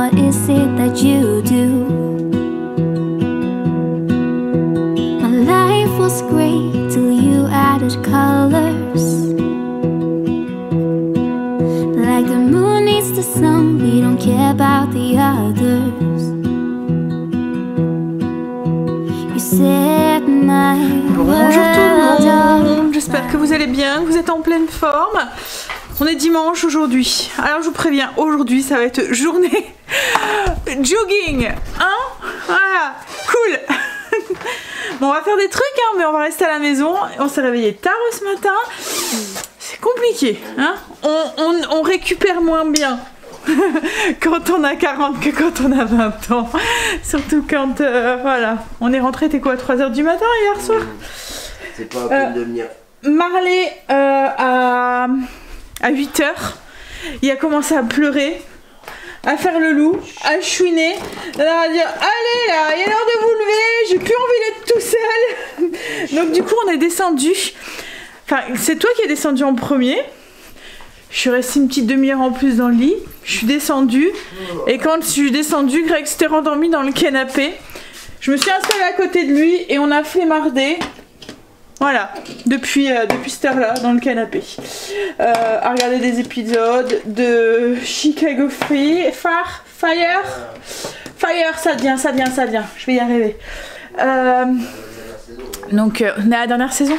what is it that you do? My life was great till you added colors. Like the moon needs the sun, we don't care about the others. You set my Bonjour tout le world monde, j'espère que vous allez bien, que vous êtes en pleine forme. On est dimanche aujourd'hui. Alors je vous préviens, aujourd'hui ça va être journée jogging, hein? Voilà, cool. Bon, on va faire des trucs, hein, mais on va rester à la maison. On s'est réveillé tard ce matin. C'est compliqué, hein? On récupère moins bien quand on a 40 que quand on a 20 ans. Surtout quand, voilà, on est rentré, t'es quoi, 3h du matin hier soir? C'est pas à peine de venir. Marley à 8h, il a commencé à pleurer, à faire le loup, à chouiner, à dire allez là, il est l'heure de vous lever, j'ai plus envie d'être tout seul. Donc du coup on est descendu, enfin c'est toi qui es descendu en premier, je suis restée une petite demi-heure en plus dans le lit, je suis descendue, et quand je suis descendue, Greg s'était rendormi dans le canapé, je me suis installée à côté de lui et on a flémardé. Voilà, depuis cette heure-là, dans le canapé, à regarder des épisodes de Chicago Fire, ça vient, je vais y arriver. Donc, on est à la dernière saison.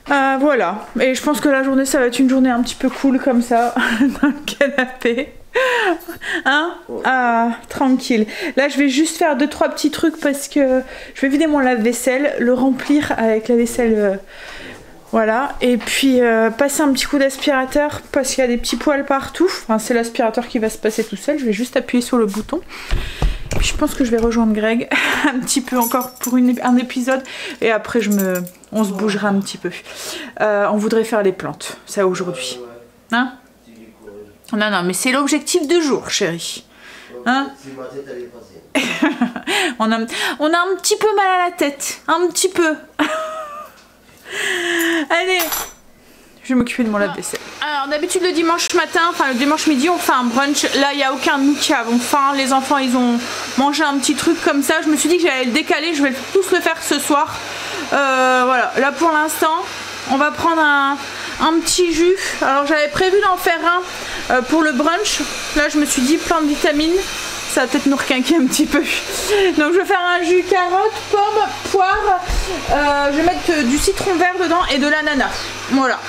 Voilà, et je pense que la journée, ça va être une journée un petit peu cool comme ça, dans le canapé. Hein? Ah, tranquille. Là je vais juste faire 2-3 petits trucs parce que je vais vider mon lave-vaisselle, le remplir avec la vaisselle, voilà, et puis passer un petit coup d'aspirateur parce qu'il y a des petits poils partout. Enfin, c'est l'aspirateur qui va se passer tout seul, je vais juste appuyer sur le bouton. Et puis je pense que je vais rejoindre Greg un petit peu encore pour un épisode et après on se bougera un petit peu. On voudrait faire les plantes, ça aujourd'hui, hein? Non, mais c'est l'objectif du jour, chérie. Hein? on a un petit peu mal à la tête. Un petit peu. Allez. Je vais m'occuper de mon lave-vaisselle. Alors, d'habitude, le dimanche matin, enfin le dimanche midi, on fait un brunch. Là, il n'y a aucun de nous qui avons faim. Les enfants, ils ont mangé un petit truc comme ça. Je me suis dit que j'allais le décaler. Je vais tous le faire ce soir. Voilà. Là, pour l'instant, on va prendre un petit jus. Alors j'avais prévu d'en faire un pour le brunch. Là je me suis dit plein de vitamines, ça va peut-être nous requinquer un petit peu. Donc je vais faire un jus carotte, pomme, poire. Je vais mettre du citron vert dedans et de l'ananas. Voilà.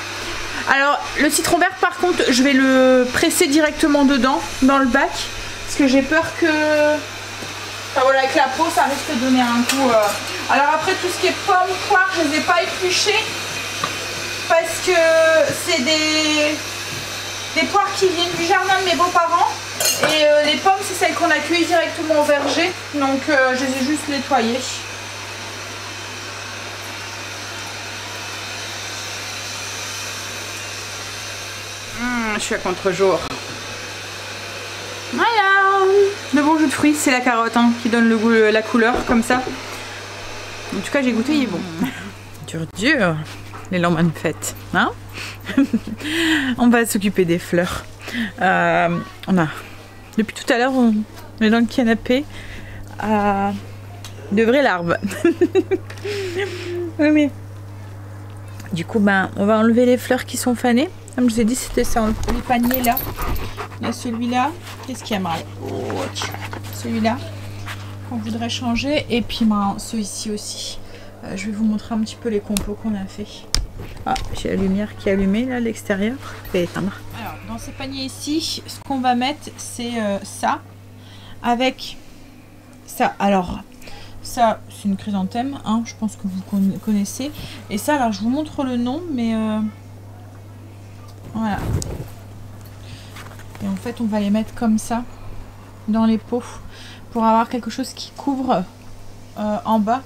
Alors le citron vert par contre je vais le presser directement dedans dans le bac. Parce que j'ai peur que... Enfin voilà, avec la peau ça risque de donner un coup. Alors après tout ce qui est pomme, poire, je les ai pas épluchées. Parce que c'est des poires qui viennent du jardin de mes beaux-parents. Et les pommes, c'est celles qu'on a cueillies directement au verger. Donc je les ai juste nettoyées. Je suis à contre-jour. Voilà. Le bon jus de fruits, c'est la carotte hein, qui donne le goût, la couleur comme ça. En tout cas, j'ai goûté, il est bon. Dur. Les lendemains de fête, hein? On va s'occuper des fleurs. Depuis tout à l'heure, on est dans le canapé de vraies larves. Oui, mais du coup, on va enlever les fleurs qui sont fanées. Comme je vous ai dit, c'était ça, les paniers là. Il y a celui-là. Qu'est-ce qu'il y a, Marie? Celui-là qu'on voudrait changer. Et puis ceux-ci aussi. Je vais vous montrer un petit peu les compos qu'on a fait. Ah, j'ai la lumière qui est allumée là à l'extérieur. Je vais éteindre. Alors, dans ces paniers ici, ce qu'on va mettre, c'est ça. Avec ça. Alors, ça, c'est une chrysanthème. Hein, je pense que vous connaissez. Et ça, alors, je vous montre le nom, mais voilà. Et en fait, on va les mettre comme ça dans les pots pour avoir quelque chose qui couvre en bas.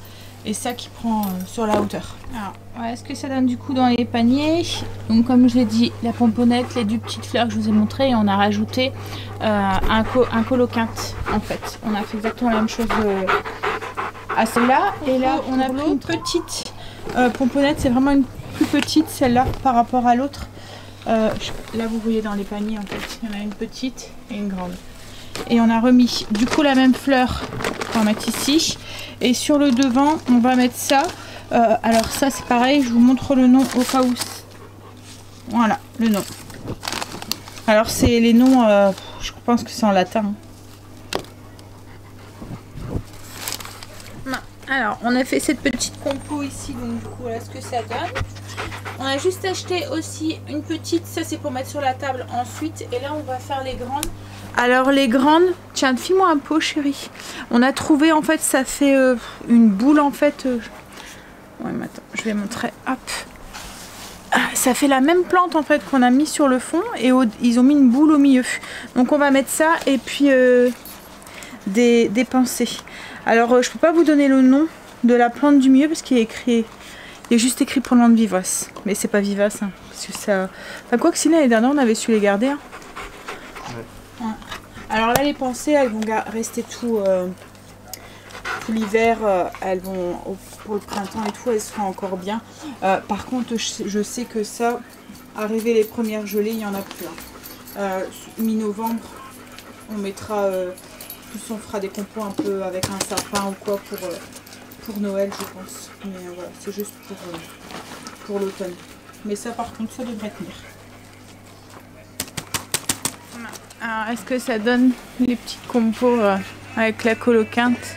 Et ça qui prend sur la hauteur. Alors, voilà ce que ça donne du coup dans les paniers. Donc comme je l'ai dit, la pomponnette, les deux petites fleurs que je vous ai montrées. Et on a rajouté un coloquinte en fait. On a fait exactement la même chose à celle-là. Et là, on a pris une petite pomponnette. C'est vraiment une plus petite celle-là par rapport à l'autre. Là, vous voyez dans les paniers en fait. Il y en a une petite et une grande. et on a remis du coup la même fleur qu'on va mettre ici. Et sur le devant, on va mettre ça. Alors ça c'est pareil, je vous montre le nom au cas où. Voilà, le nom. Alors c'est les noms, je pense que c'est en latin. Alors on a fait cette petite compo ici, donc du coup voilà ce que ça donne. On a juste acheté aussi une petite, ça c'est pour mettre sur la table ensuite. Et là on va faire les grandes. Alors les grandes, tiens file-moi un pot chérie. On a trouvé en fait, ça fait une boule en fait. Ouais mais attends, je vais montrer, hop. Ça fait la même plante en fait qu'on a mis sur le fond et ils ont mis une boule au milieu. Donc on va mettre ça et puis des pensées. Alors je peux pas vous donner le nom de la plante du milieu parce qu'il est écrit, il est juste écrit plante vivace. Mais c'est pas vivace hein, parce que ça. Enfin quoi que si l'année dernière on avait su les garder. Hein. Ouais. Ouais. Alors là les pensées elles vont rester tout l'hiver, elles vont pour le printemps et tout, elles seront encore bien. Par contre, je sais que ça, arrivé les premières gelées, il y en a plus. Hein. Mi-novembre, on mettra, on fera des compos un peu avec un sapin ou quoi pour Noël, je pense. Mais voilà, c'est juste pour l'automne. Mais ça, par contre, ça devrait tenir. Alors, est-ce que ça donne les petits compos avec la coloquinte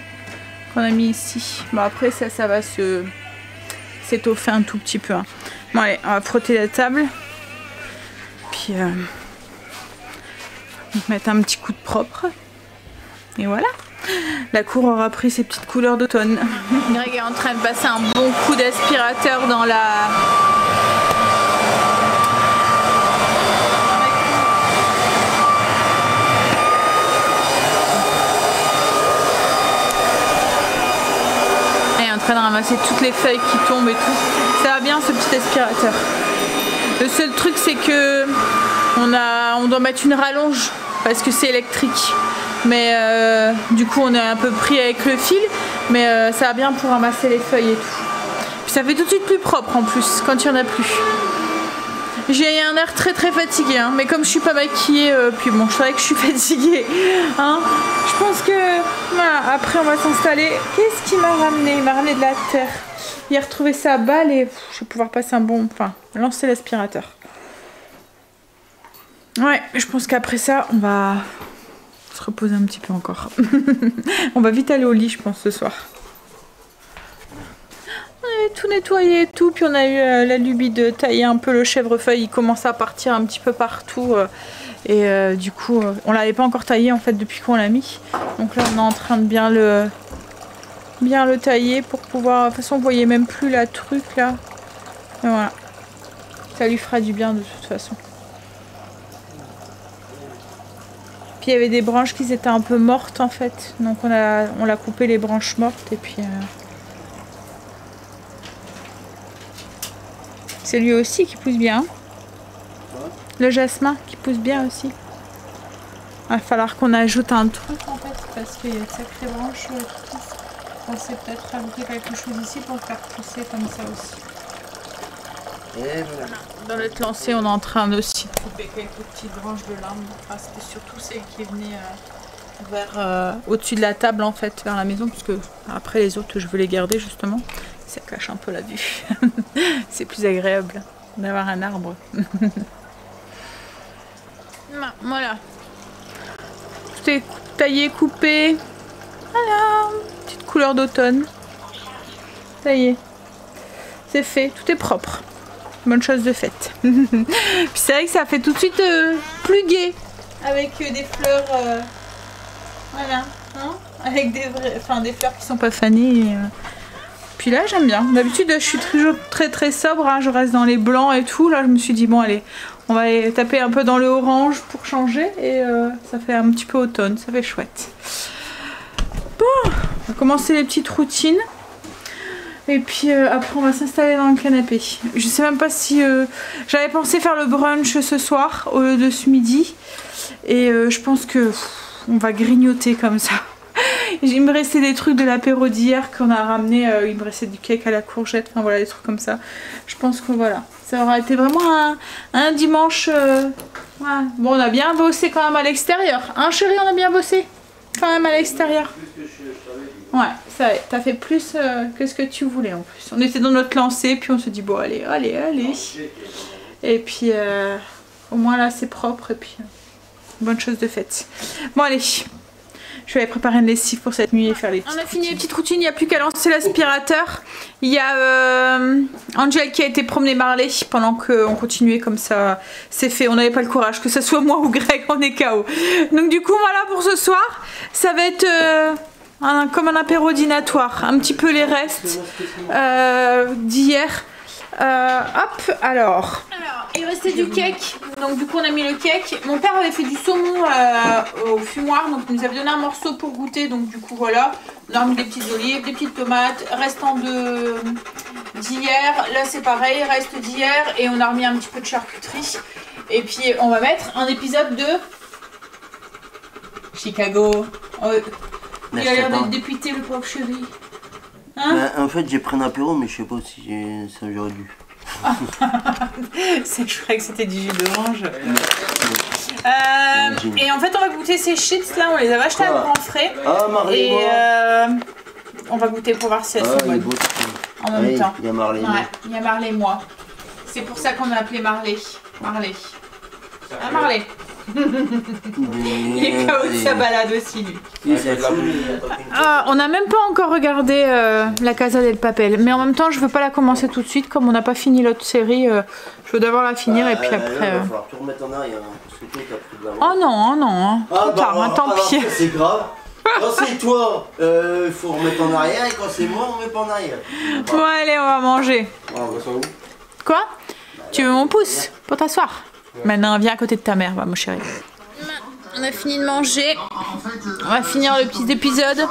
qu'on a mis ici? Bon après ça va s'étoffer un tout petit peu. Hein. Bon allez, on va frotter la table. Puis mettre un petit coup de propre. Et voilà. La cour aura pris ses petites couleurs d'automne. Greg est en train de passer un bon coup d'aspirateur dans la... en train de ramasser toutes les feuilles qui tombent et tout. Ça va bien ce petit aspirateur. Le seul truc c'est que on doit mettre une rallonge parce que c'est électrique. Mais du coup on est un peu pris avec le fil. Mais ça va bien pour ramasser les feuilles et tout. Puis ça fait tout de suite plus propre en plus quand il n'y en a plus. J'ai un air très fatigué hein, mais comme je suis pas maquillée, puis bon je savais que je suis fatiguée. Hein, je pense que voilà, après on va s'installer. Qu'est-ce qui m'a ramené? Il m'a ramené de la terre. Il a retrouvé sa balle et je vais pouvoir passer un bon... Enfin, lancer l'aspirateur. Ouais, je pense qu'après ça, on va se reposer un petit peu encore. On va vite aller au lit, je pense, ce soir. On avait tout nettoyé et tout, puis on a eu la lubie de tailler un peu le chèvrefeuille. Il commence à partir un petit peu partout. Et du coup, on l'avait pas encore taillé en fait depuis qu'on l'a mis. Donc là, on est en train de bien le tailler pour pouvoir... De toute façon, vous voyez même plus la truc là. Et voilà. Ça lui fera du bien de toute façon. Puis il y avait des branches qui étaient un peu mortes en fait. Donc on a coupé les branches mortes et puis... C'est lui aussi qui pousse bien. Le jasmin qui pousse bien aussi. Il va falloir qu'on ajoute un truc en fait parce qu'il y a de sacrées branches. On sait peut-être rajouter quelque chose ici pour le faire pousser comme ça aussi. Et voilà. Dans notre lancée, on est en train aussi de couper quelques petites branches de lame. Enfin, c'était surtout celle qui venait vers au-dessus de la table en fait, vers la maison, puisque après les autres je veux les garder justement. Ça cache un peu la vue. C'est plus agréable d'avoir un arbre. Voilà. Tout est taillé, coupé. Voilà. Petite couleur d'automne. Ça y est. C'est fait. Tout est propre. Bonne chose de faite. Puis c'est vrai que ça fait tout de suite plus gai. Avec des fleurs. Voilà. Hein, avec des fleurs qui sont pas fanées. Puis là j'aime bien. D'habitude je suis toujours très sobre, hein. Je reste dans les blancs et tout. Là je me suis dit bon allez, on va aller taper un peu dans le orange pour changer. Et ça fait un petit peu automne, ça fait chouette. Bon, on va commencer les petites routines. Et puis après on va s'installer dans le canapé. Je sais même pas si... j'avais pensé faire le brunch ce soir au lieu de ce midi. Et je pense que on va grignoter comme ça. il me restait des trucs de l'apéro d'hier qu'on a ramené. Il me restait du cake à la courgette. Enfin voilà, des trucs comme ça. Je pense que voilà. Ça aura été vraiment un dimanche. Ouais. Bon, on a bien bossé quand même à l'extérieur. Hein, chérie, on a bien bossé quand même à l'extérieur. Ouais, ça t'as fait plus que ce que tu voulais en plus. On était dans notre lancée, puis on se dit bon, allez. Et puis, au moins là, c'est propre. Et puis, bonne chose de faite. Bon, allez. Je vais aller préparer une lessive pour cette nuit et faire les petites. On a fini les petites routines, il n'y a plus qu'à lancer l'aspirateur. Il y a Angel qui a été promener Marley pendant qu'on continuait comme ça. C'est fait, on n'avait pas le courage, que ce soit moi ou Greg, on est KO. Donc du coup, voilà pour ce soir. Ça va être comme un apéro dînatoire. Un petit peu les restes d'hier. Hop, alors, il restait du cake, donc du coup on a mis le cake. Mon père avait fait du saumon au fumoir, donc il nous avait donné un morceau pour goûter, donc du coup voilà. On a mis des petites olives, des petites tomates, restant d'hier. Là c'est pareil, reste d'hier, et on a remis un petit peu de charcuterie. Et puis on va mettre un épisode de Chicago. Il a l'air d'être dépité le pauvre chéri. Hein, bah, en fait j'ai pris un apéro mais je sais pas si ça j'aurais dû. Je croyais que c'était du jus d'orange. Et en fait on va goûter ces chips là, on les avait achetés à grand frais. Ah Marley, et on va goûter pour voir si elles sont bonnes. En même temps. Il y a Marley. Ouais, il y a Marley et moi. C'est pour ça qu'on a appelé Marley. Marley. Ah Marley. Il est KO de sa balade aussi lui. On n'a même pas encore regardé la Casa del Papel, mais en même temps je veux pas la commencer tout de suite comme on n'a pas fini l'autre série. Je veux d'abord la finir et puis après. Là, il va falloir tout remettre en arrière parce que toi t'as pris de la oh non, trop tard, hein, tant pis. C'est grave. Quand c'est toi, il faut remettre en arrière et quand c'est moi on met pas en arrière. Bon allez, on va manger. On va où? Quoi? Tu veux mon pouce pour t'asseoir? Maintenant, viens à côté de ta mère, va, mon chéri. On a fini de manger. On va finir le petit épisode.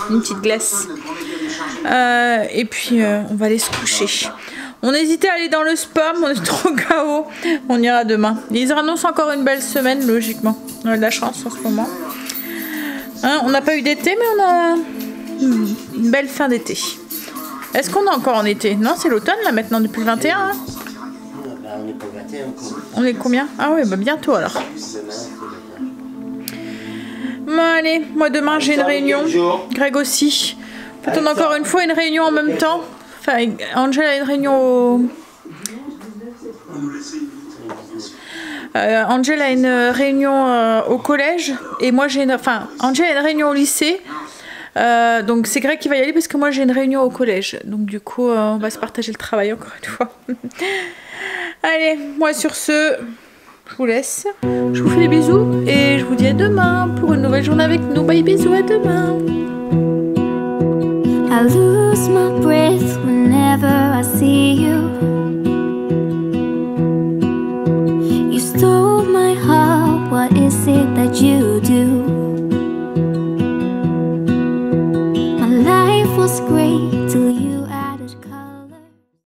Une petite glace. Et puis, on va aller se coucher. On hésitait à aller dans le spa, mais on est trop KO. On ira demain. Ils annoncent encore une belle semaine, logiquement. On a de la chance en ce moment. Hein, on n'a pas eu d'été, mais on a une belle fin d'été. Est-ce qu'on est encore en été? Non, c'est l'automne, là, maintenant, depuis le 21. Hein. On est pas 21 encore. On est combien? Ah oui, bah bientôt alors. Bon allez, moi demain j'ai une réunion. Greg aussi. En fait on a encore une fois une réunion en même temps. Enfin, Angel a une réunion au... Angel a une réunion au collège. Et moi j'ai une... Enfin, Angel a une réunion au lycée. Donc c'est Greg qui va y aller parce que moi j'ai une réunion au collège. Donc du coup on va se partager le travail encore une fois. Allez, moi sur ce, je vous laisse. Je vous fais des bisous et je vous dis à demain pour une nouvelle journée avec nous. Bye, bisous, à demain. I lose my breath whenever I see you.